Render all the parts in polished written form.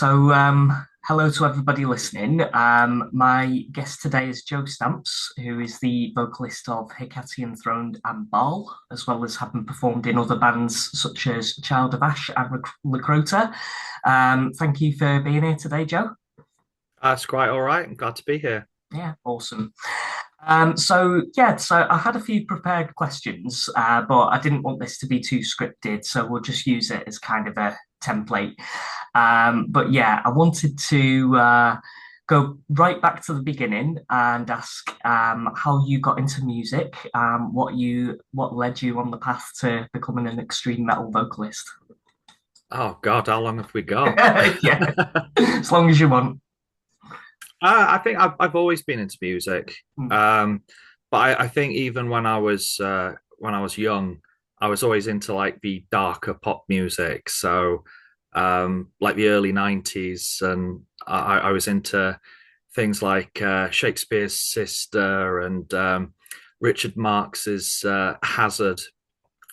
Hello to everybody listening. My guest today is Joe Stamps, who is the vocalist of Hecate Enthroned and Ba'al, as well as having performed in other bands such as Child of Ash and Recruiter. Thank you for being here today, Joe. That's quite all right. I'm glad to be here. Yeah, awesome. So I had a few prepared questions, but I didn't want this to be too scripted, so we'll just use it as kind of a template. But yeah, I wanted to go right back to the beginning and ask how you got into music, what led you on the path to becoming an extreme metal vocalist. Oh God, how long have we got? Yeah, as long as you want. I think I've always been into music, Mm, um, but I think even when I was young, I was always into like the darker pop music. So like the early '90s, and I was into things like Shakespeare's Sister and Richard Marx's Hazard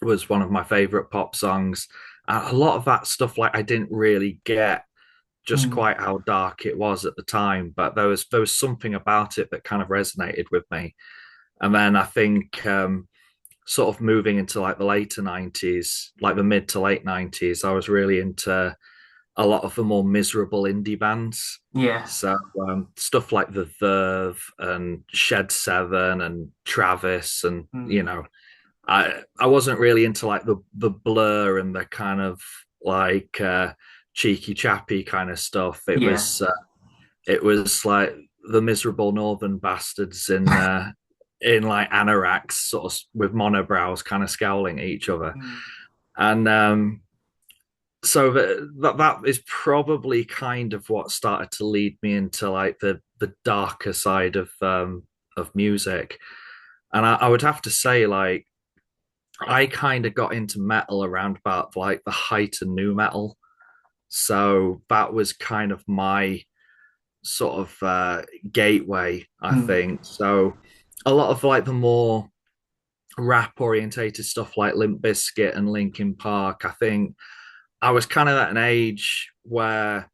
was one of my favorite pop songs. A lot of that stuff, like I didn't really get just mm, quite how dark it was at the time, but there was something about it that kind of resonated with me. And then I think sort of moving into like the later '90s, like the mid to late '90s, I was really into a lot of the more miserable indie bands. yeah. So stuff like The Verve and Shed Seven and Travis, and Mm, I wasn't really into like the Blur and the kind of like cheeky chappy kind of stuff. yeah. It was like the miserable northern bastards in like anoraks, sort of with monobrows, kind of scowling at each other. Mm, And so that is probably kind of what started to lead me into like the darker side of music. And I would have to say, like, I kind of got into metal around about like the height of new metal. So that was kind of my sort of gateway, I mm, think. So a lot of like the more rap orientated stuff like Limp Bizkit and Linkin Park, I think I was kind of at an age where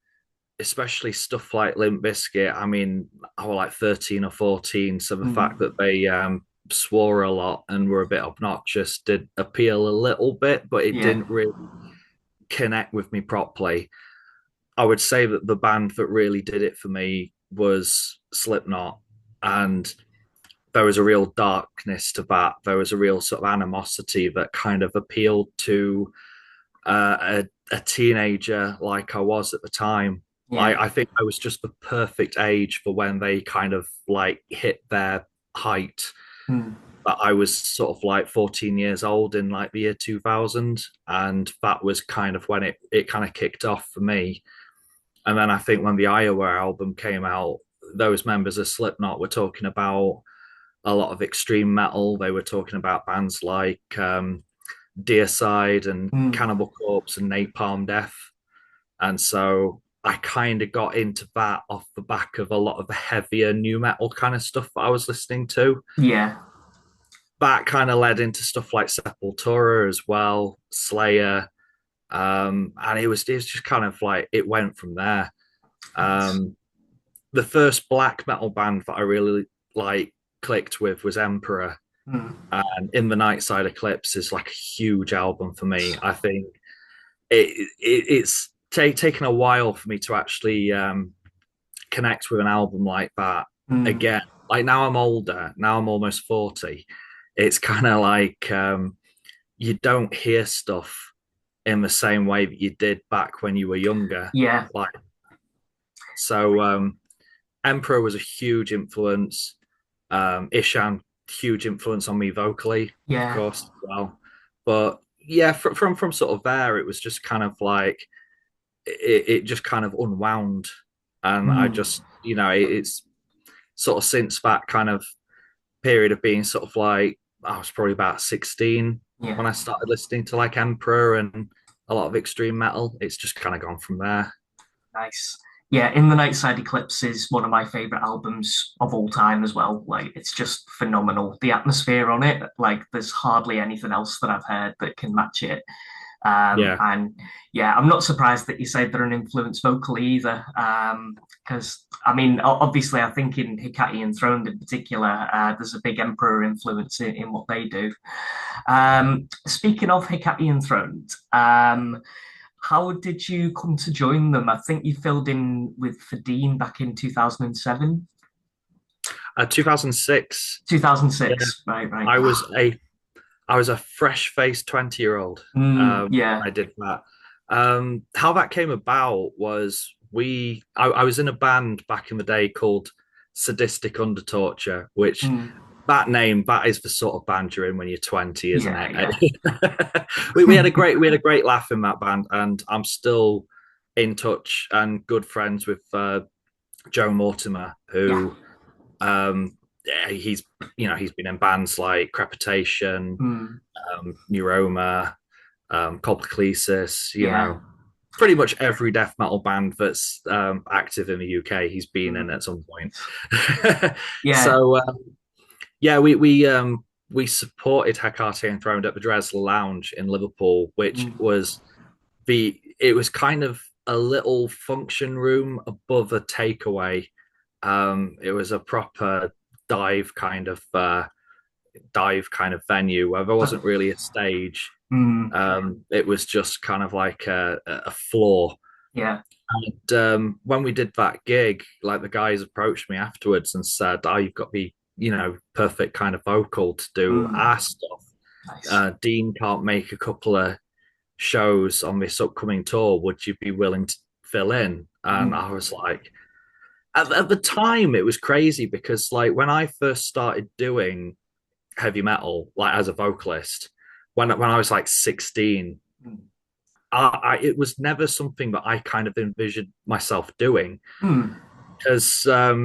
especially stuff like Limp Bizkit, I mean, I was like 13 or 14. So the fact mm, that they swore a lot and were a bit obnoxious did appeal a little bit, but it yeah. didn't really connect with me properly. I would say that the band that really did it for me was Slipknot. And there was a real darkness to that. There was a real sort of animosity that kind of appealed to a teenager like I was at the time. Yeah. I think I was just the perfect age for when they kind of like hit their height. Mm, But I was sort of like 14 years old in like the year 2000. And that was kind of when it kind of kicked off for me. And then I think when the Iowa album came out, those members of Slipknot were talking about a lot of extreme metal. They were talking about bands like Deicide and mm. Cannibal Corpse and Napalm Death. And so I kind of got into that off the back of a lot of the heavier new metal kind of stuff that I was listening to. Yeah. That kind of led into stuff like Sepultura as well, Slayer. And it was just kind of like it went from there. Nice. Um, the first black metal band that I really like clicked with was Emperor. Mm. And In the Nightside Eclipse is like a huge album for me. I think it's taken a while for me to actually connect with an album like that Mm. again. Like now I'm older, now I'm almost 40. It's kind of like you don't hear stuff in the same way that you did back when you were younger. Yeah. Like so Emperor was a huge influence. Ishan, huge influence on me vocally, of Yeah. course, as well. But yeah, from sort of there, it was just kind of like it just kind of unwound, and I Mm. just it's sort of since that kind of period of being sort of like I was probably about 16 Yeah. when I started listening to like Emperor and a lot of extreme metal. It's just kind of gone from there. Nice. Yeah, In the Nightside Eclipse is one of my favorite albums of all time as well. Like, it's just phenomenal. The atmosphere on it, like, there's hardly anything else that I've heard that can match it. Yeah. And yeah, I'm not surprised that you say they're an influence vocally either. Because I mean, obviously, I think in Hecate Enthroned in particular, there's a big Emperor influence in what they do. Speaking of Hecate Enthroned, how did you come to join them? I think you filled in with Fadine back in 2007. 2006. Yeah. 2006, right, right. I was a I was a fresh-faced 20-year-old when Yeah. I did that. How that came about was I was in a band back in the day called Sadistic Under Torture, which Mm, that is the sort of band you're in when you're 20, isn't yeah, yeah. it? we had a great laugh in that band, and I'm still in touch and good friends with Joe Mortimer, Yeah. who yeah, he's been in bands like Crepitation, Mm, Neuroma, Colpoclesis, yeah. pretty much every death metal band that's active in the UK, he's been in Mm, at some point. yeah. So yeah, we supported Hecate Enthroned at the Dresler Lounge in Liverpool, which Mm, was it was kind of a little function room above a takeaway. It was a proper dive kind of uh, dive kind of venue where there wasn't really a stage. mm, It was just kind of like a floor. yeah. And when we did that gig, like the guys approached me afterwards and said, "Oh, you've got the perfect kind of vocal to do Mm, our stuff. nice. Dean can't make a couple of shows on this upcoming tour. Would you be willing to fill in?" And Mm, I was like, at the time, it was crazy because like when I first started doing heavy metal, like as a vocalist, when I was like 16, mm, it was never something that I kind of envisioned myself doing. mm, Because I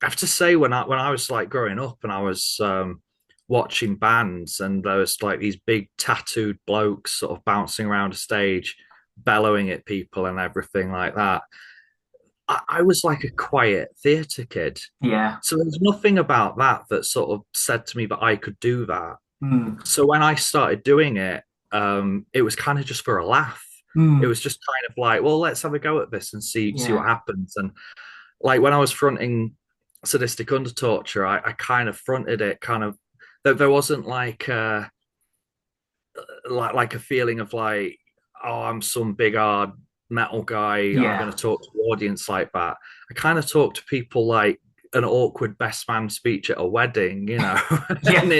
have to say, when I was like growing up and I was watching bands and there was like these big tattooed blokes sort of bouncing around a stage, bellowing at people and everything like that, I was like a quiet theatre kid. yeah. So there's nothing about that that sort of said to me that I could do that. Mm, So when I started doing it, it was kind of just for a laugh. It mm, was just kind of like, well, let's have a go at this and see what yeah. happens. And like when I was fronting Sadistic Under Torture, I kind of fronted it kind of there wasn't like a feeling of like, oh, I'm some big hard metal guy. I'm going Yeah. to talk to the audience like that. I kind of talk to people like an awkward best man speech at a wedding, Yeah. and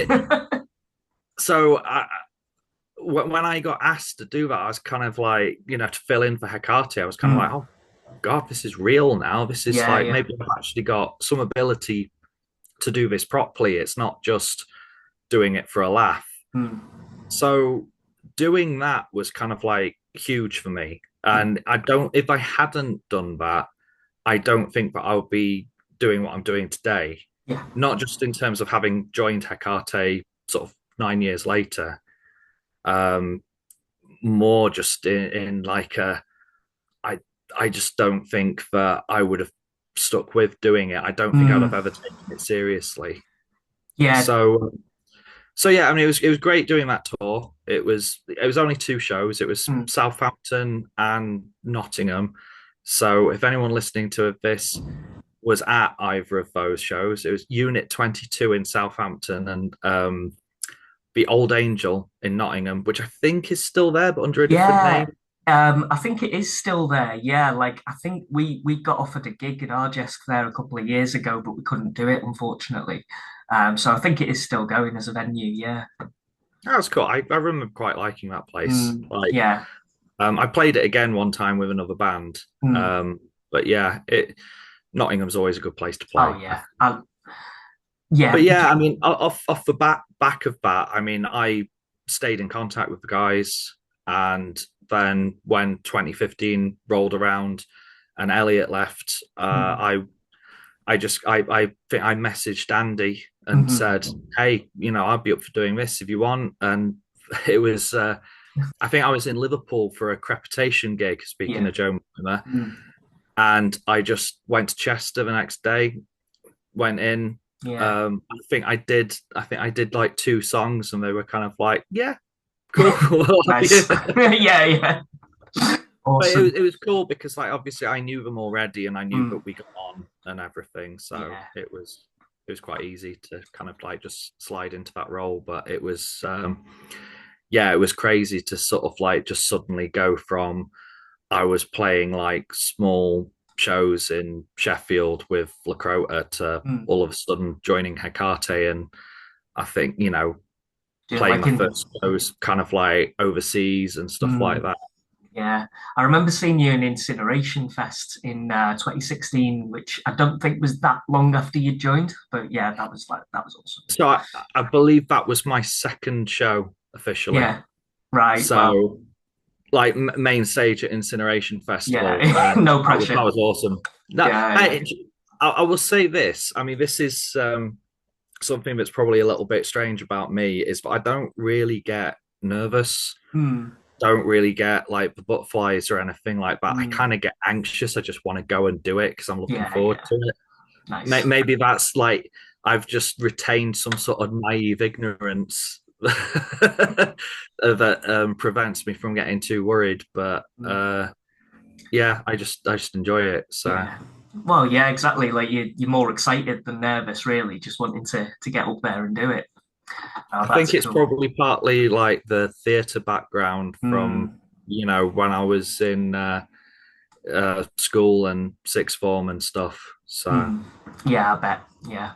so when I got asked to do that, I was kind of like, to fill in for Hecate, I was kind of like, Mm, oh God, this is real now. This is yeah, like yeah. maybe I've actually got some ability to do this properly. It's not just doing it for a laugh. Mm, So doing that was kind of like huge for me. mm, And if I hadn't done that, I don't think that I would be doing what I'm doing today. yeah. Not just in terms of having joined Hecate sort of 9 years later, um, more just in like I I just don't think that I would have stuck with doing it. I don't think I'd have Mm, ever taken it seriously. yeah. So yeah, I mean it was great doing that tour. It was only two shows. It was Mm, Southampton and Nottingham. So if anyone listening to this was at either of those shows, it was Unit 22 in Southampton and the Old Angel in Nottingham, which I think is still there but under a different yeah. name. I think it is still there. Yeah, like I think we got offered a gig in Arjesk there a couple of years ago, but we couldn't do it, unfortunately. So I think it is still going as a venue. Yeah. That was cool. I remember quite liking that place. Mm, Like yeah. I played it again one time with another band. Mm, But yeah, Nottingham's always a good place to oh play. yeah. Yeah. But yeah, I mean, off the back of that, I mean, I stayed in contact with the guys, and then when 2015 rolled around and Elliot left, Mm, I think I messaged Andy and mhm, said, "Hey, I'd be up for doing this if you want." And it was, I think I was in Liverpool for a Crepitation gig. Speaking yeah. of Joe Moore, Mm, and I just went to Chester the next day, went in. yeah. I think I did like two songs, and they were kind of like, "Yeah, cool. Nice. Yeah, yeah. But Awesome. it was cool because like obviously I knew them already and I knew Mm, that we got on and everything. So yeah. it was quite easy to kind of like just slide into that role. But it was yeah, it was crazy to sort of like just suddenly go from I was playing like small shows in Sheffield with Lacrota to Mm. all of a sudden joining Hecate and I think, you know, Yeah, playing like my in, first shows kind of like overseas and stuff like mm, that. yeah. I remember seeing you in Incineration Fest in 2016, which I don't think was that long after you joined, but yeah, that was awesome. So I believe that was my second show officially. Yeah. Right. Well, So like main stage at Incineration Festival, yeah. and No that pressure. was awesome. That Yeah, yeah. I will say this. I mean, this is something that's probably a little bit strange about me is that I don't really get nervous. Hmm. Don't really get like the butterflies or anything like that. I Hmm. kind of get anxious. I just want to go and do it because I'm looking Yeah, forward yeah. to it. Nice. Maybe that's like I've just retained some sort of naive ignorance that prevents me from getting too worried. But Hmm. yeah, I just enjoy it. So Yeah. Well, yeah, exactly. Like you're more excited than nervous, really, just wanting to get up there and do it. Oh, I that's think it's cool. probably partly like the theatre background from Hmm. you know when I was in school and sixth form and stuff. So Hmm. Yeah, I bet. Yeah.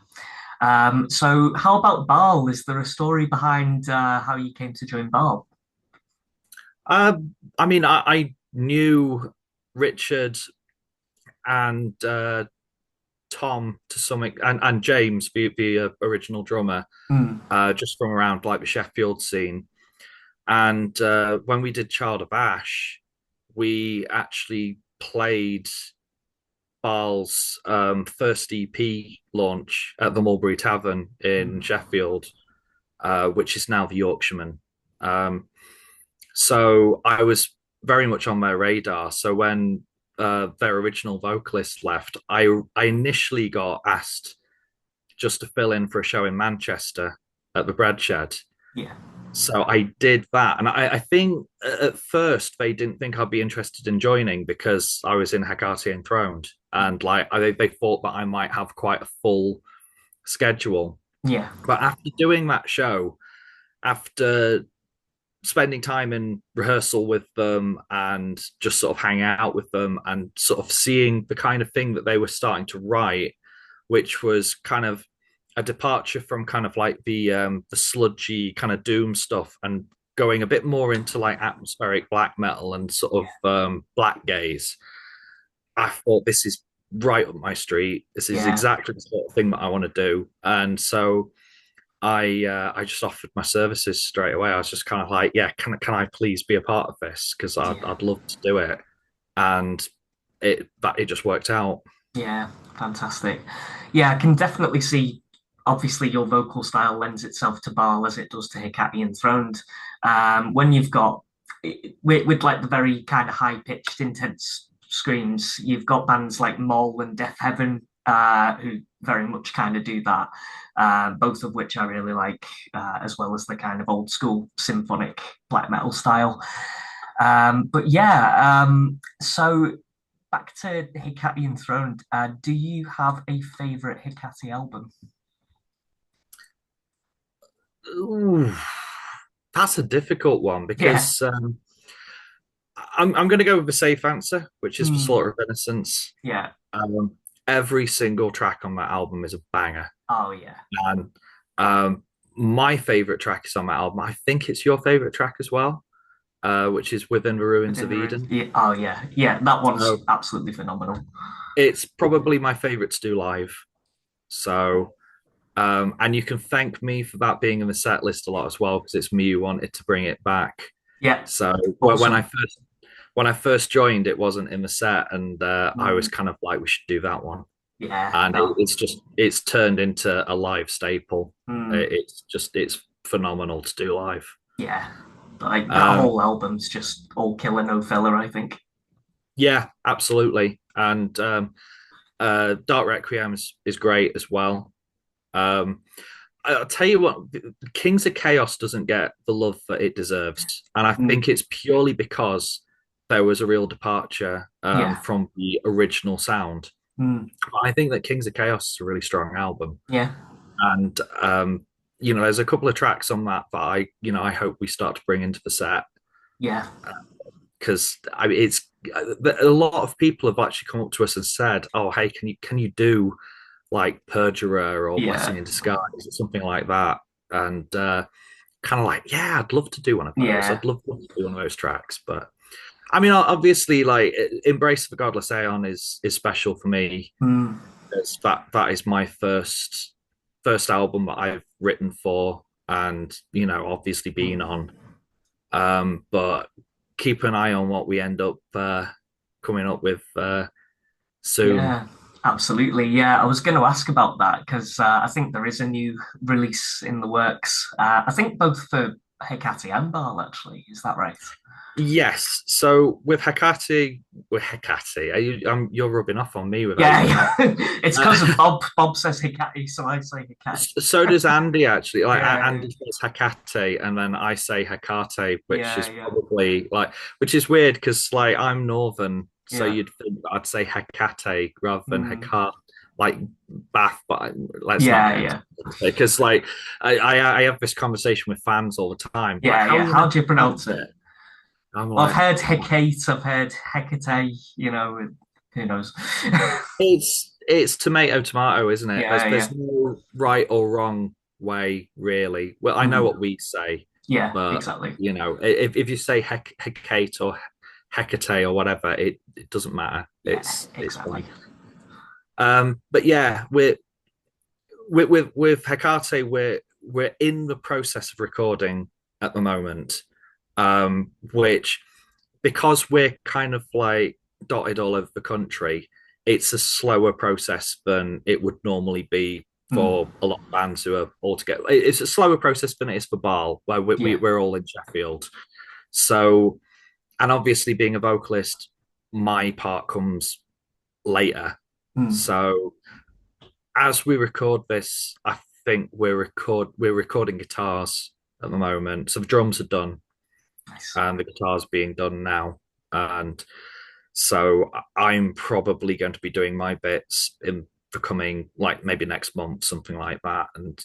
So how about Ba'al? Is there a story behind how you came to join Ba'al? uh, I mean I knew Richard and Tom to some and James, the original drummer, Hmm. just from around like the Sheffield scene. And when we did Child of Ash, we actually played Baal's first EP launch at the Mulberry Tavern in Hmm. Sheffield, which is now the Yorkshireman. Um, so I was very much on their radar. So when their original vocalist left, I initially got asked just to fill in for a show in Manchester at the Bread Shed. Yeah. So I did that. And I think at first they didn't think I'd be interested in joining because I was in Hecate Enthroned. And like they thought that I might have quite a full schedule. Yeah. But after doing that show, after spending time in rehearsal with them and just sort of hanging out with them and sort of seeing the kind of thing that they were starting to write, which was kind of a departure from kind of like the sludgy kind of doom stuff and going a bit more into like atmospheric black metal and sort Yeah. of black gaze. I thought this is right up my street. This is Yeah. exactly the sort of thing that I want to do. And so I just offered my services straight away. I was just kind of like, yeah, can I please be a part of this? Because Yeah. I'd love to do it. And it just worked out. Yeah. Fantastic. Yeah, I can definitely see. Obviously, your vocal style lends itself to Ba'al as it does to Hecate Enthroned. When you've got with like the very kind of high pitched, intense screams, you've got bands like Moll and Death Heaven who very much kind of do that. Both of which I really like, as well as the kind of old school symphonic black metal style. But yeah, so back to Hecate Enthroned. Do you have a favorite Hecate album? Ooh, that's a difficult one Yeah. because I'm going to go with the safe answer, which is the Hmm. Slaughter of Innocence. Yeah. Um, every single track on that album is a banger, Oh yeah. and my favorite track is on that album. I think it's your favorite track as well, which is Within the Ruins Within of the Ruins. Eden. Yeah. Oh yeah. Yeah. That one's So absolutely phenomenal. it's probably my favorite to do live. So and you can thank me for that being in the set list a lot as well because it's me who wanted to bring it back. Yeah. So Awesome. when I first joined, it wasn't in the set, and I was Mm, kind of like, we should do that one. yeah. And No. it's just it's turned into a live staple. Mm, It's phenomenal to do live. yeah. Like that Um, whole album's just all killer no filler, I think. yeah, absolutely. And Dark Requiem is great as well. Um, I'll tell you what, Kings of Chaos doesn't get the love that it deserves, and I Mm, think it's purely because there was a real departure yeah. from the original sound. Mm, I think that Kings of Chaos is a really strong album, yeah. and there's a couple of tracks on that that I hope we start to bring into the set Yeah. because I mean, it's a lot of people have actually come up to us and said, "Oh, hey, can you do like Perjurer or Yeah. Blessing in Disguise or something like that?" And kind of like, yeah, I'd love to do one of those. Yeah. I'd love to do one of those tracks, but I mean, obviously, like Embrace of the Godless Aeon is special for me. Mm, Because that is my first album that I've written for, and obviously been on. But keep an eye on what we end up coming up with soon. yeah. Absolutely. Yeah. I was going to ask about that because I think there is a new release in the works. I think both for Hecate and Ba'al, actually. Is that right? Yes. So with Hecate, you're rubbing off on me with how you Yeah. pronounce. Yeah. It's because of Uh, Bob. Bob says Hecate, so I say Hecate. so does Andy actually. Like Yeah. Yeah. Andy says Hecate, and then I say Hecate, which Yeah. is Yeah. probably which is weird because like I'm Northern, so Yeah. you'd think that I'd say Hecate rather than Mm, Hecate, like Bath. But let's not yeah. get into Yeah. it because like I have this conversation with fans all the time. Like, Yeah. how are Yeah. you How meant do to you pronounce pronounce it? it? I'm Well, I've like, heard Hecate, I've heard Hecate, who knows? it's tomato tomato, isn't it? Yeah, There's yeah. no right or wrong way, really. Well, I know Mm, what we say, yeah, but exactly. if you say Hecate or Hecate or whatever, it doesn't matter. Yeah, It's exactly. fine. But yeah, with Hecate, we're in the process of recording at the moment, which because we're kind of like dotted all over the country, it's a slower process than it would normally be Mm, for a lot of bands who are all together. It's a slower process than it is for Ba'al, where yeah. we're all in Sheffield. So, and obviously being a vocalist, my part comes later. Mm, So as we record this, I think we're recording guitars at the moment. So the drums are done nice. and the guitars being done now. And so I'm probably going to be doing my bits in the coming, like maybe next month, something like that. And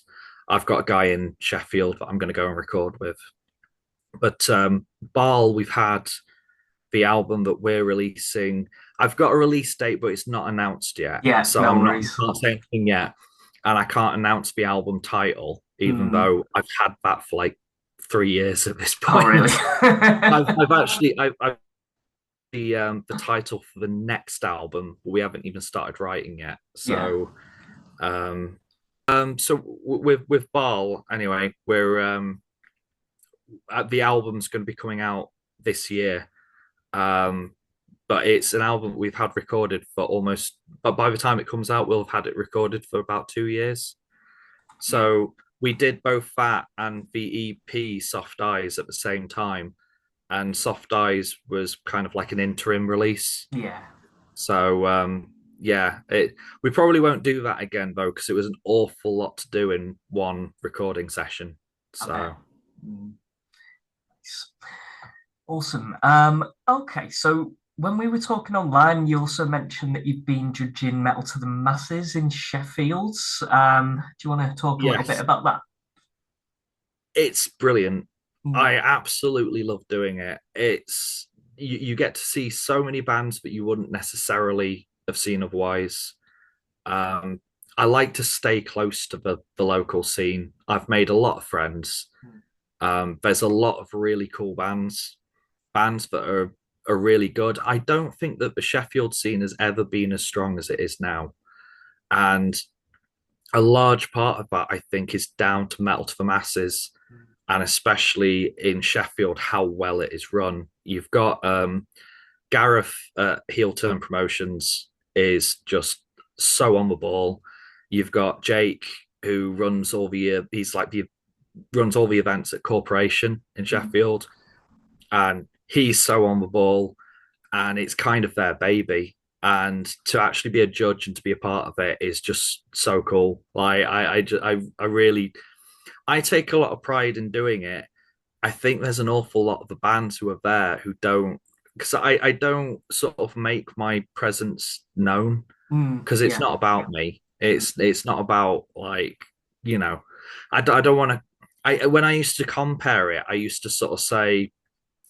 I've got a guy in Sheffield that I'm going to go and record with. But Ba'al, we've had the album that we're releasing. I've got a release date, but it's not announced yet. Yeah, So no I'm not worries. can't say anything yet. And I can't announce the album title, even Mm, though I've had that for like 3 years at this oh, really? point. I've actually I've the title for the next album. We haven't even started writing yet. Yeah, Um, so with Ba'al anyway, we're the album's going to be coming out this year. Um, but it's an album we've had recorded for almost. But by the time it comes out, we'll have had it recorded for about 2 years. yeah, So we did both that and the EP Soft Eyes at the same time. And Soft Eyes was kind of like an interim release. yeah. So yeah, we probably won't do that again though, because it was an awful lot to do in one recording session. I bet. So Mm, nice. Awesome. Okay, so when we were talking online, you also mentioned that you've been judging Metal to the Masses in Sheffield. Do you want to talk a little bit yes, about that? it's brilliant. Mm, I absolutely love doing it. It's you get to see so many bands that you wouldn't necessarily have seen otherwise. Um, I like to stay close to the local scene. I've made a lot of friends. mm, There's a lot of really cool bands that are really good. I don't think that the Sheffield scene has ever been as strong as it is now, and a large part of that I think is down to Metal to the Masses, mm, and especially in Sheffield how well it is run. You've got Gareth Heel Turn Promotions is just so on the ball. You've got Jake who runs all the he's like the runs all the events at Corporation in mm. Sheffield, and he's so on the ball, and it's kind of their baby. and to actually be a judge and to be a part of it is just so cool. Like I really I take a lot of pride in doing it. I think there's an awful lot of the bands who are there who don't, because I don't sort of make my presence known because it's Yeah. not about me. Mm, It's not about like, you know, I don't want to. I when I used to compare it, I used to sort of say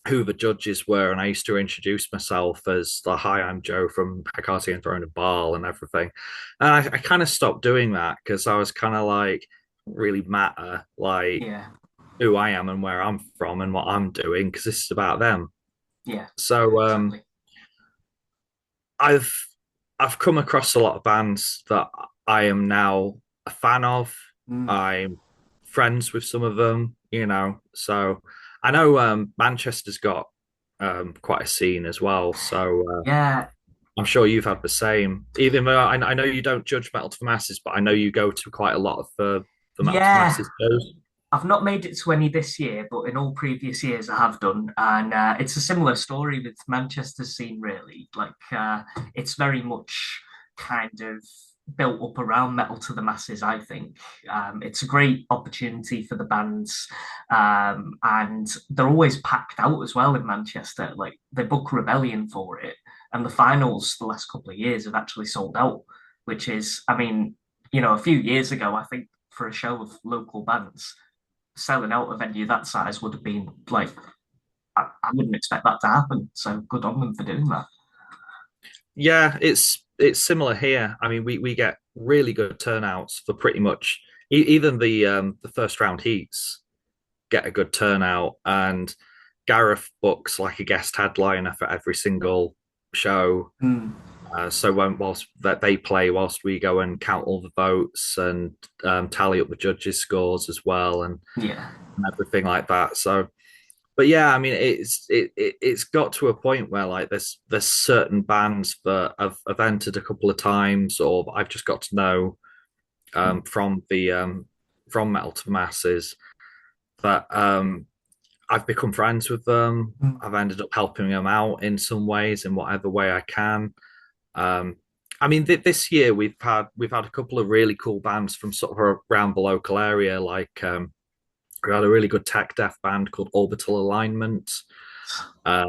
who the judges were, and I used to introduce myself as the hi, I'm Joe from Hecate Enthroned and Ba'al and everything. And I kind of stopped doing that because I was kind of like, really matter like yeah. who I am and where I'm from and what I'm doing because this is about them. Yeah. Yeah. So Exactly. I've I've come across a lot of bands that I am now a fan of. Mm. I'm friends with some of them, you know. So I know Manchester's got quite a scene as well. So Yeah. I'm sure you've had the same. Even though I know you don't judge Metal to the Masses, but I know you go to quite a lot of the Metal to the Yeah. Masses shows. I've not made it to any this year, but in all previous years I have done, and it's a similar story with Manchester's scene. Really, like it's very much kind of built up around metal to the masses. I think it's a great opportunity for the bands, and they're always packed out as well in Manchester. Like they book Rebellion for it, and the finals the last couple of years have actually sold out, which is, I mean, a few years ago, I think for a show of local bands selling out a venue that size would have been like I wouldn't expect that to happen. So good on them for doing that. Yeah, it's similar here. I mean, we get really good turnouts for pretty much even the first round heats get a good turnout, and Gareth books like a guest headliner for every single show. Mm, So whilst that they play, whilst we go and count all the votes and tally up the judges' scores as well, yeah. and everything like that. So but yeah, I mean, it's got to a point where like there's certain bands that have entered a couple of times, or I've just got to know from the from Metal to the Masses that I've become friends with them. Mm, I've ended up helping them out in some ways, in whatever way I can. Um, I mean, this year we've had a couple of really cool bands from sort of around the local area, like we had a really good tech death band called Orbital Alignment. Uh,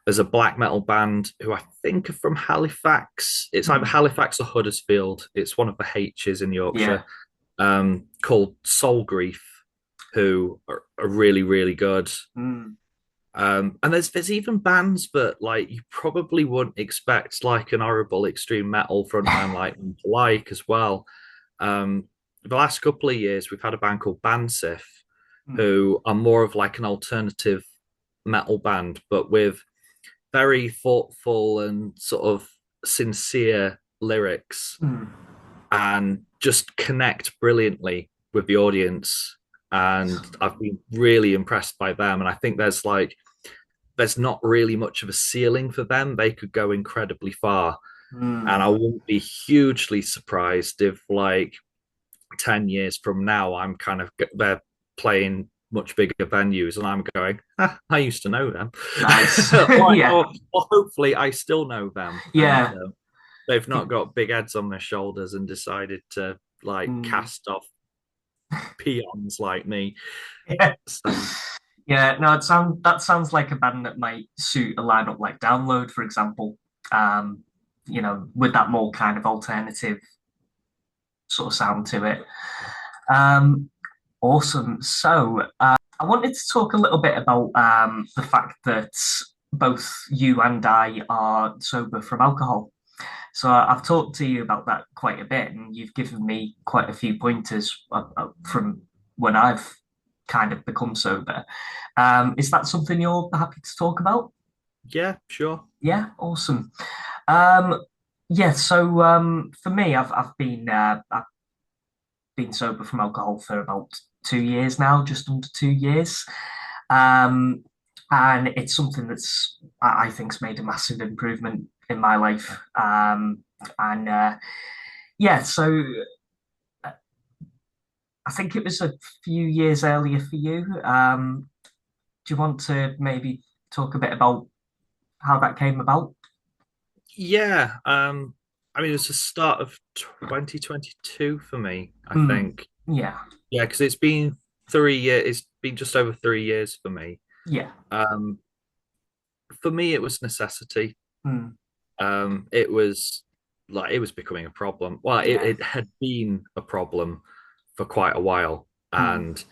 there's a black metal band who I think are from Halifax. It's either mm, Halifax or Huddersfield. It's one of the H's in yeah. Yorkshire. Called Soul Grief, who are really really good. Mm, And there's even bands that like you probably wouldn't expect, like an horrible extreme metal frontman like as well. The last couple of years, we've had a band called Bansif, mm, who are more of like an alternative metal band, but with very thoughtful and sort of sincere lyrics mm. and just connect brilliantly with the audience. And I've been really impressed by them. And I think there's not really much of a ceiling for them. They could go incredibly far. And Mm. I wouldn't be hugely surprised if like 10 years from now, I'm kind of they're playing much bigger venues and I'm going, ah, I used to know them. Nice. or, Yeah. or, or hopefully I still know them and Yeah. they've not got big heads on their shoulders and decided to like Mm. cast off peons like me. Yeah. So, Yeah. No, that sounds like a band that might suit a lineup like Download, for example. Um, with that more kind of alternative sort of sound to it. Um, awesome. So, I wanted to talk a little bit about the fact that both you and I are sober from alcohol. So I've talked to you about that quite a bit, and you've given me quite a few pointers from when I've kind of become sober. Is that something you're happy to talk about? yeah, sure. Yeah, awesome. Um, yeah, so for me, I've been sober from alcohol for about 2 years now, just under 2 years. Um, and it's something that's I think's made a massive improvement in my life. And yeah, so uh, I think it was a few years earlier for you. Do you want to maybe talk a bit about how that came about? Yeah, I mean, it was the start of 2022 for me, I Mm, think. yeah, Yeah, because it's been 3 years. It's been just over 3 years for me. yeah, Um, for me, it was necessity. mm, It was like it was becoming a problem. Well, yeah, it had been a problem for quite a while, mm, and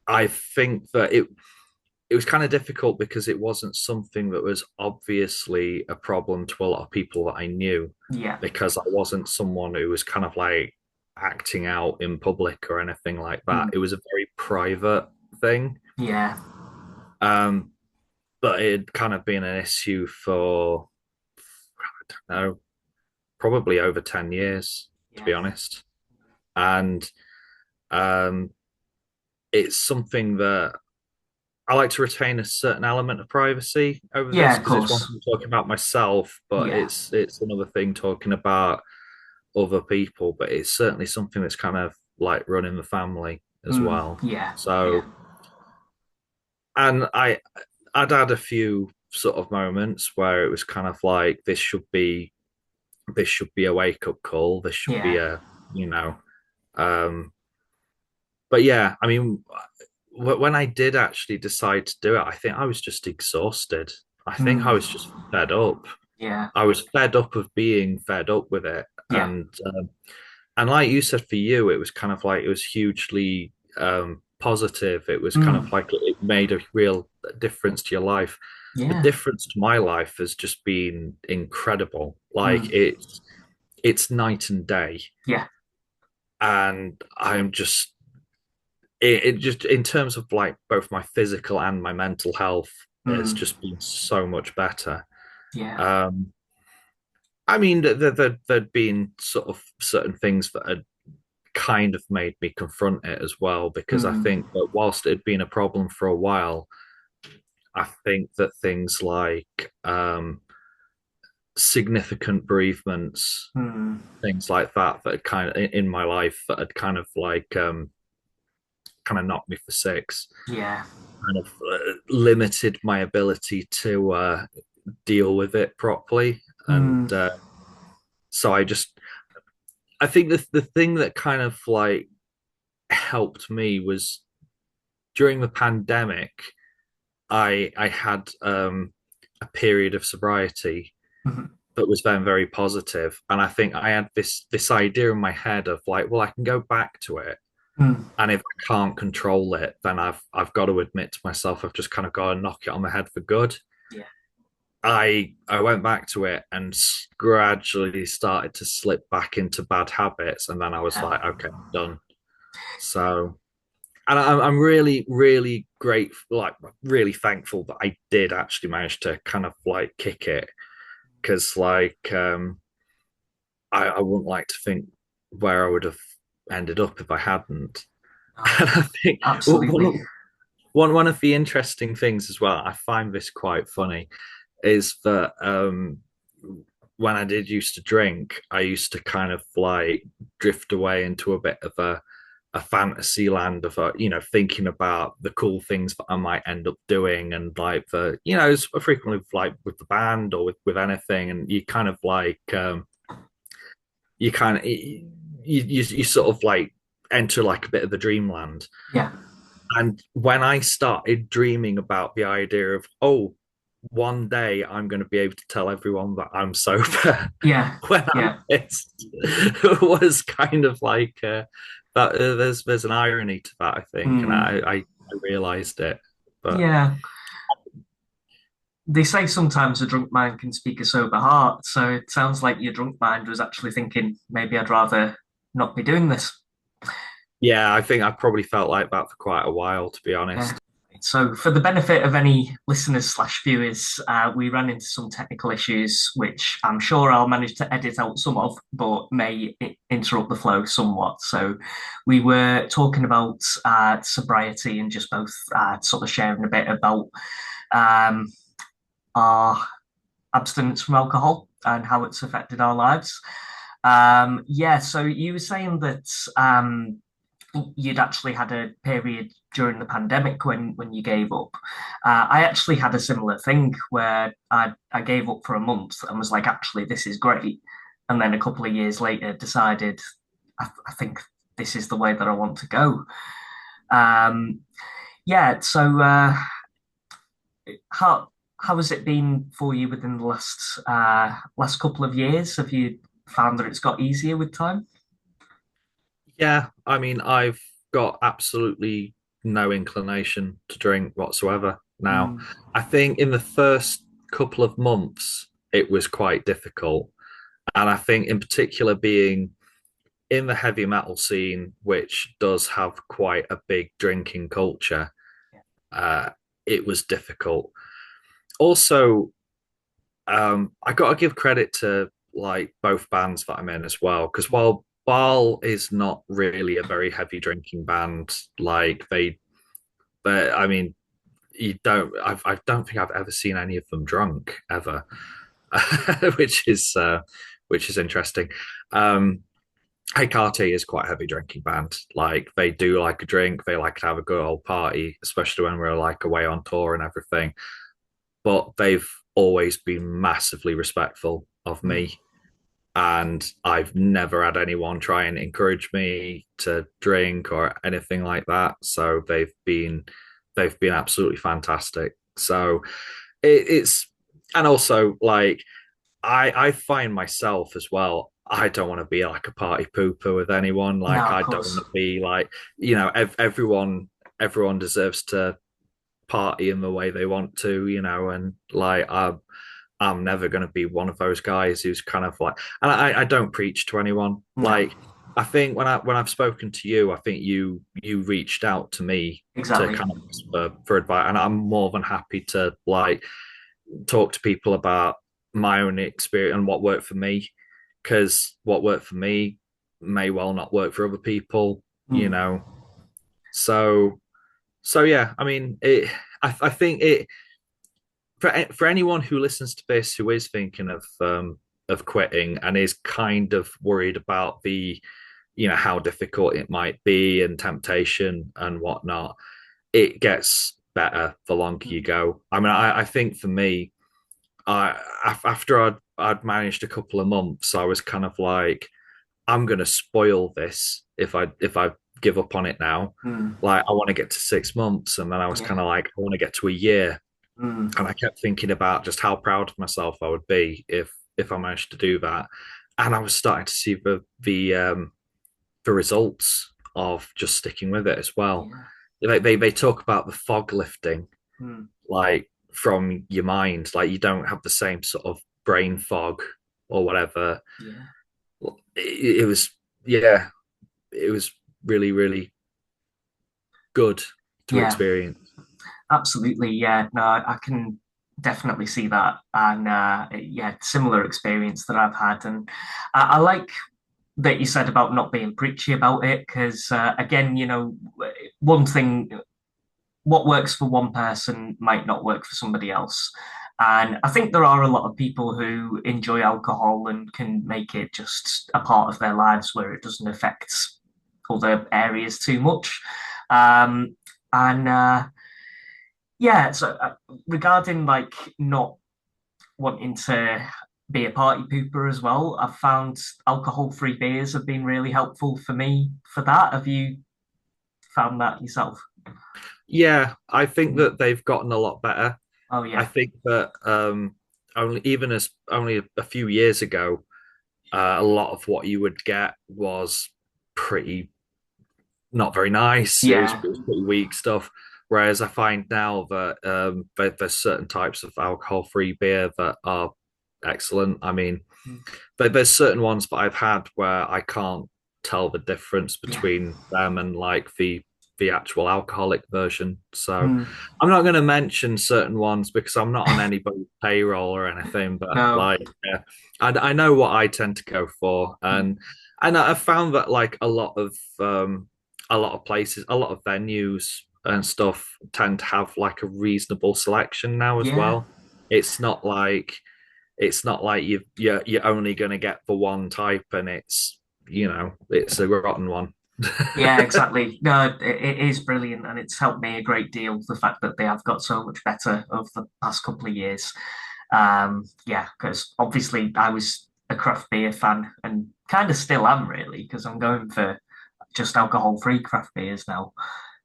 I think that it was kind of difficult because it wasn't something that was obviously a problem to a lot of people that I knew, yeah, because I wasn't someone who was kind of like acting out in public or anything like that. mm, It was a very private thing. yeah, Um, but it had kind of been an issue for, I don't know, probably over 10 years, to yeah, be honest. And um, it's something that I like to retain a certain element of privacy over yeah, this of because it's one course, thing talking about myself, but yeah, it's another thing talking about other people. But it's certainly something that's kind of like running the family as mm, well. yeah, yeah, So, and I'd had a few sort of moments where it was kind of like this should be a wake up call. This should be yeah, a you know. Um, but yeah, I mean, when I did actually decide to do it, I think I was just exhausted. I think I mm, was just fed up. yeah, I was fed up of being fed up with it, yeah, and like you said, for you, it was kind of like it was hugely positive. It was kind of mm, like it made a real difference to your life. The yeah, difference to my life has just been incredible. Like mm, it's night and day, yeah, and I'm just it just in terms of like both my physical and my mental health, it's mm, just been so much better. yeah, Um, I mean, there'd been sort of certain things that had kind of made me confront it as well, because I mm, think that whilst it had been a problem for a while, I think that things like significant bereavements, mm, things like that, that had kind of in my life that had kind of knocked me for six, yeah, kind of limited my ability to deal with it properly. And mm, so I think the thing that kind of like helped me was during the pandemic, I had a period of sobriety mm, that was then very positive. And I think I had this idea in my head of like, well, I can go back to it. mm, And if I can't control it, then I've got to admit to myself I've just kind of got to knock it on the head for good. yeah, I went back to it and gradually started to slip back into bad habits, and then I was yeah, like, okay, I'm done. So, and I'm really, really grateful, like really thankful that I did actually manage to kind of like kick it, because I wouldn't like to think where I would have ended up if I hadn't. no, And I think absolutely, one of the interesting things as well, I find this quite funny, is that when I did used to drink, I used to kind of like drift away into a bit of a fantasy land of thinking about the cool things that I might end up doing, and like it's frequently like with the band or with anything, and you kind of like you kind of you sort of like enter like a bit of the dreamland. yeah, And when I started dreaming about the idea of, oh, one day I'm going to be able to tell everyone that I'm sober yeah, when I'm yeah, pissed, was kind of like that. There's an irony to that, I think, and mm, I realized it. But yeah. They say sometimes a drunk mind can speak a sober heart, so it sounds like your drunk mind was actually thinking, maybe I'd rather not be doing this. yeah, I think I probably felt like that for quite a while, to be Yeah. honest. So, for the benefit of any listeners slash viewers, we ran into some technical issues, which I'm sure I'll manage to edit out some of, but may interrupt the flow somewhat. So, we were talking about sobriety and just both sort of sharing a bit about um, our abstinence from alcohol and how it's affected our lives. Yeah, so you were saying that you'd actually had a period during the pandemic when you gave up. I actually had a similar thing where I gave up for a month and was like, actually, this is great. And then a couple of years later, decided I think this is the way that I want to go. Um, yeah. So how how has it been for you within the last couple of years? Have you found that it's got easier with time? Yeah, I mean, I've got absolutely no inclination to drink whatsoever now. Mm, I think in the first couple of months, it was quite difficult. And I think, in particular, being in the heavy metal scene, which does have quite a big drinking culture, uh, it was difficult. Also, I got to give credit to like both bands that I'm in as well, because while Ba'al is not really a very heavy drinking band, like but I mean, I don't think I've ever seen any of them drunk ever, which is interesting. Um, Hecate is quite a heavy drinking band. Like they do like a drink, they like to have a good old party, especially when we're like away on tour and everything. But they've always been massively respectful of mm, me, and I've never had anyone try and encourage me to drink or anything like that. So they've been absolutely fantastic. So it's and also like I find myself as well. I don't want to be like a party pooper with anyone. no, Like of I don't want course. to be like everyone deserves to party in the way they want to, and like I'm never going to be one of those guys who's kind of like, and I don't preach to anyone. No, Like, I think when I've spoken to you, I think you reached out to me to exactly. kind of for advice, and I'm more than happy to like talk to people about my own experience and what worked for me, because what worked for me may well not work for other people, you Mm, know. So yeah, I mean, I think it for anyone who listens to this who is thinking of quitting and is kind of worried about the how difficult it might be and temptation and whatnot, it gets better the longer you mm, go. I mean, I think for me, after I'd managed a couple of months, I was kind of like, I'm gonna spoil this if I give up on it now. mm, Like I want to get to 6 months, and then I was kind yeah. of like, I want to get to a year, Mm, and I kept thinking about just how proud of myself I would be if I managed to do that. And I was starting to see the results of just sticking with it as well. yeah. They talk about the fog lifting, Mm, like from your mind, like you don't have the same sort of brain fog or whatever. yeah. It was yeah, it was really really good to Yeah. experience. Absolutely, yeah. No, I can definitely see that, and yeah, similar experience that I've had, and I like that you said about not being preachy about it, because again, one thing, what works for one person might not work for somebody else, and I think there are a lot of people who enjoy alcohol and can make it just a part of their lives where it doesn't affect other areas too much, and yeah, so regarding like not wanting to be a party pooper as well, I've found alcohol-free beers have been really helpful for me for that. Have you found that yourself? Yeah, I think Mm. that they've gotten a lot better. Oh I yeah, think that only a few years ago, a lot of what you would get was pretty not very nice. yeah, It was pretty weak stuff. Whereas I find now that there's certain types of alcohol-free beer that are excellent. I mean, mm, there's certain ones that I've had where I can't tell the difference yeah, between them and like the actual alcoholic version. So mm, I'm not going to mention certain ones because I'm not on anybody's payroll or anything. But no, like, yeah, I know what I tend to go for, mm, and I've found that like a lot of places, a lot of venues and stuff tend to have like a reasonable selection now as yeah. well. It's not like you're only going to get the one type, and it's a rotten one. Yeah, exactly. No, it is brilliant, and it's helped me a great deal. The fact that they have got so much better over the past couple of years. Yeah, because obviously I was a craft beer fan, and kind of still am really, because I'm going for just alcohol-free craft beers now.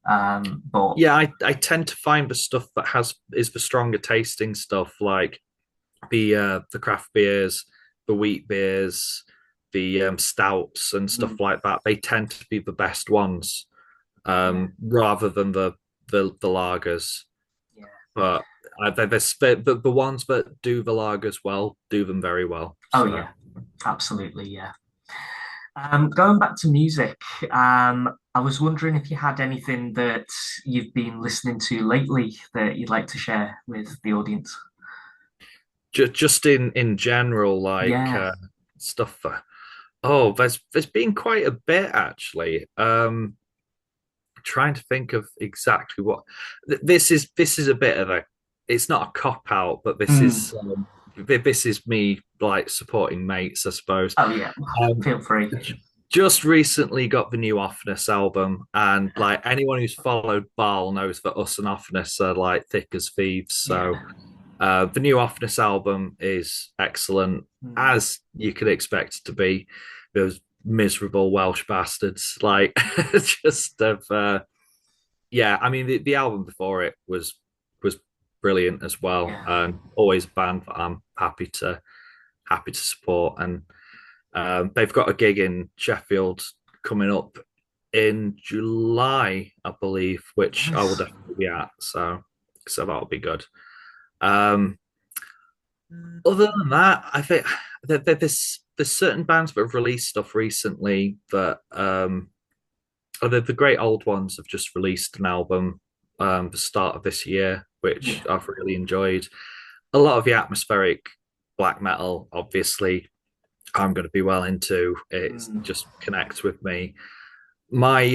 But Yeah, I tend to find the stuff that has is the stronger tasting stuff, like the craft beers, the wheat beers, the stouts and stuff mm, like that. They tend to be the best ones, yeah, rather than the lagers. yeah. But the ones that do the lagers well do them very well. Oh So yeah, absolutely, yeah. Going back to music, I was wondering if you had anything that you've been listening to lately that you'd like to share with the audience. just in general, like Yeah. stuff. Oh, there's been quite a bit actually. Trying to think of exactly what this is a bit of a, it's not a cop out, but Mm. this is me like supporting mates, I suppose. Oh yeah. Um, Feel free. just recently got the new Offness album, and like anyone who's followed Ba'al knows that us and Offness are like thick as thieves. Yeah. So the new Offness album is excellent, Mm. as you could expect it to be. Those miserable Welsh bastards, like just of yeah. I mean, the album before it was brilliant as well, Yeah. and always a band that I'm happy to support. And they've got a gig in Sheffield coming up in July, I believe, which I will Nice. definitely be at. So that'll be good. Um, Other than that, I think there's certain bands that have released stuff recently that the great old ones have just released an album the start of this year, which Yeah. I've really enjoyed. A lot of the atmospheric black metal, obviously, I'm going to be well into. It Mm. just connects with me. My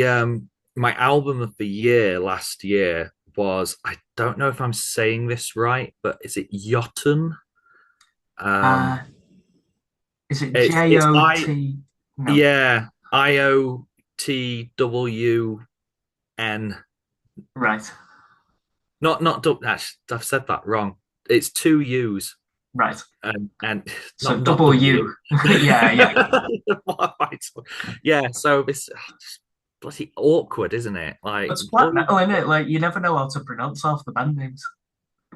album of the year last year was, I don't know if I'm saying this right, but is it Jotun? Um, Uh, is it it's I Jot? No. Yeah, IOTWN. Right. Not actually, I've said that wrong. It's two U's Right. and So not double W. U. Yeah. Yeah. Yeah, so this bloody awkward, isn't it? Like It's black metal, isn't it? Like you never know how to pronounce half the band names.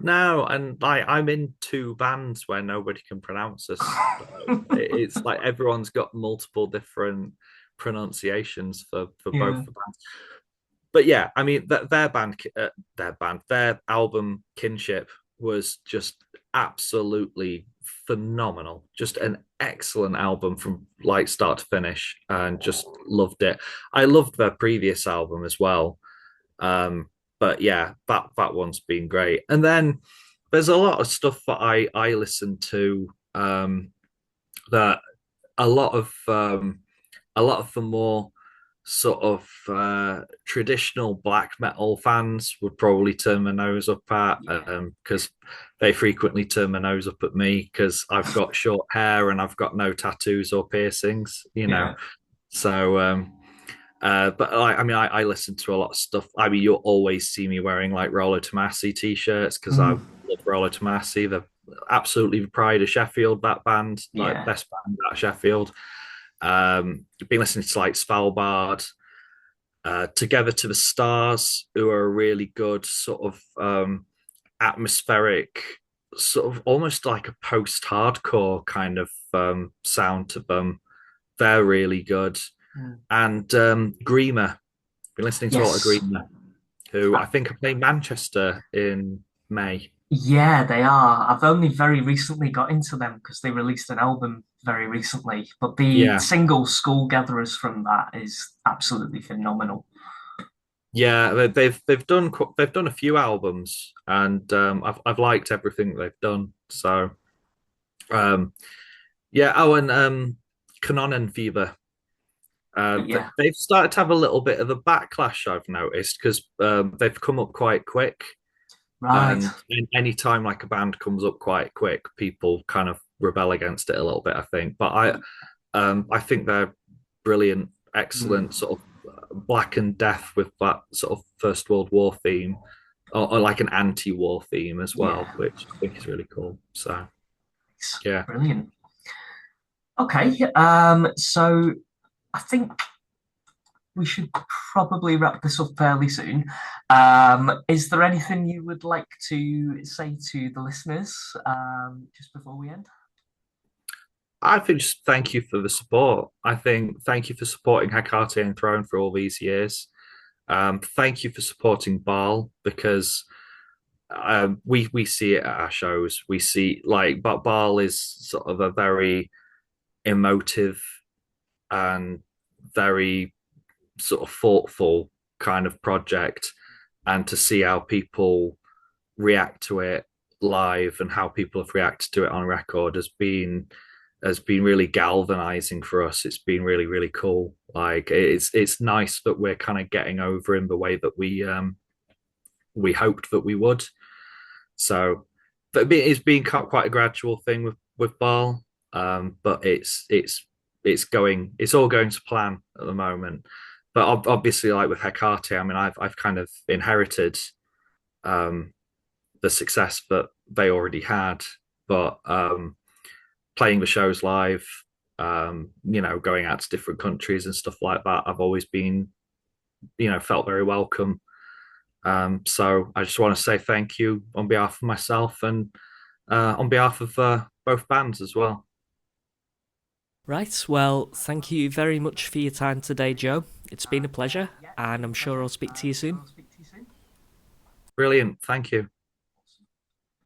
no, and like I'm in two bands where nobody can pronounce us. It's like everyone's got multiple different pronunciations for Yeah. both the bands. But yeah, I mean their album Kinship was just absolutely phenomenal. Just an excellent album from like start to finish, and just loved it. I loved their previous album as well. But yeah, that one's been great. And then there's a lot of stuff that I listen to, that a lot of the more sort of traditional black metal fans would probably turn their nose up at, Yeah. because they frequently turn their nose up at me because I've got short hair and I've got no tattoos or piercings, you know. Yeah. So but I mean, I listen to a lot of stuff. I mean, you'll always see me wearing like Rollo Tomasi t-shirts because I Mm. love Rollo Tomasi. The absolutely the pride of Sheffield. That band, like Yeah. best band at Sheffield. Been listening to like Svalbard, Together to the Stars, who are a really good sort of atmospheric, sort of almost like a post-hardcore kind of sound to them. They're really good. Mm. And Greema, been listening to a lot of Yes. Greema, who Uh, I think are playing Manchester in May. yeah, they are. I've only very recently got into them because they released an album very recently. But the Yeah, single School Gatherers from that is absolutely phenomenal. yeah, they've done a few albums, and I've liked everything they've done. So um, yeah. Oh, and Canon Fever. Yeah. They've started to have a little bit of a backlash, I've noticed, because they've come up quite quick, Right. and any time like a band comes up quite quick, people kind of rebel against it a little bit, I think. But I think they're brilliant, Mm. excellent sort of Black and Death with that sort of First World War theme, or like an anti-war theme as well, Yeah, which I think is really cool. So it's yeah. brilliant. Okay, so I think we should probably wrap this up fairly soon. Is there anything you would like to say to the listeners just before we end? I think just thank you for the support. I think thank you for supporting Hecate Enthroned for all these years. Thank you for supporting Ba'al because we see it at our shows. We see like, but Ba'al is sort of a very emotive and very sort of thoughtful kind of project, and to see how people react to it live and how people have reacted to it on record has been really galvanizing for us. It's been really really cool. Like it's nice that we're kind of getting over in the way that we hoped that we would. So, but it's been quite a gradual thing with Ball, but it's all going to plan at the moment. But obviously, like with Hecate, I mean, I've kind of inherited um, the success that they already had, but playing the shows live, going out to different countries and stuff like that, I've always been, felt very welcome. So I just want to say thank you on behalf of myself and on behalf of both bands as well. Right, well, thank you very much for your time today, Joe. It's been a pleasure, and I'm sure I'll speak to you soon. Brilliant. Thank you.